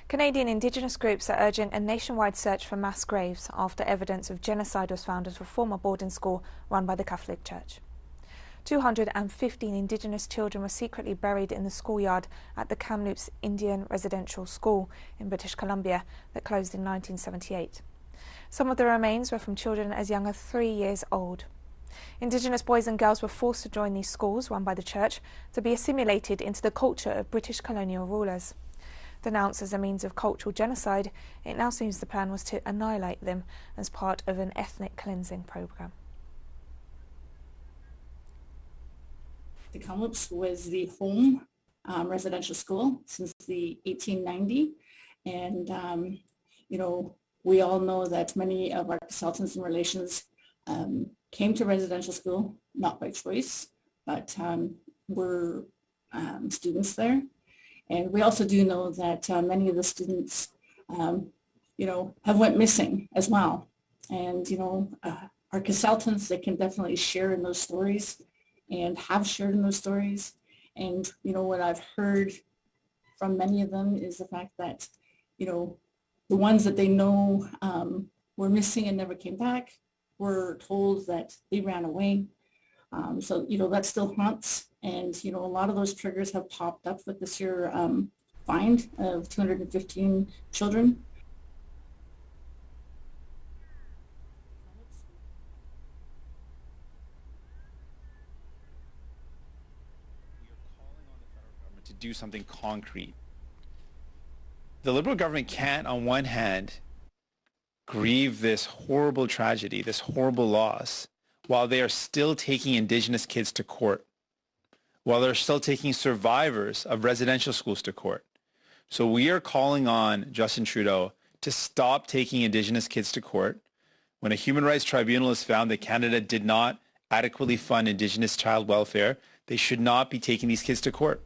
Canadian Indigenous groups are urging a nationwide search for mass graves after evidence of genocide was found at a former boarding school run by the Catholic Church. 215 Indigenous children were secretly buried in the schoolyard at the Tk'emlups Indian Residential School in British Columbia that closed in 1978. Some of the remains were from children as young as 3 years old. Indigenous boys and girls were forced to join these schools run by the Church to be assimilated into the culture of British colonial rulers. Denounced as a means of cultural genocide, it now seems the plan was to annihilate them as part of an ethnic cleansing program. Tk'emlups was the home residential school since the 1890, and we all know that many of our consultants and relations came to residential school not by choice, but were students there. And we also do know that many of the students, have went missing as well. And, our consultants, they can definitely share in those stories and have shared in those stories. And, what I've heard from many of them is the fact that, the ones that they know were missing and never came back were told that they ran away. So, that still haunts. And, a lot of those triggers have popped up with this year find of 215 children. We are calling on the federal government to do something concrete. The Liberal government can't, on one hand, grieve this horrible tragedy, this horrible loss, while they are still taking Indigenous kids to court, while they're still taking survivors of residential schools to court. So we are calling on Justin Trudeau to stop taking Indigenous kids to court. When a human rights tribunal has found that Canada did not adequately fund Indigenous child welfare, they should not be taking these kids to court.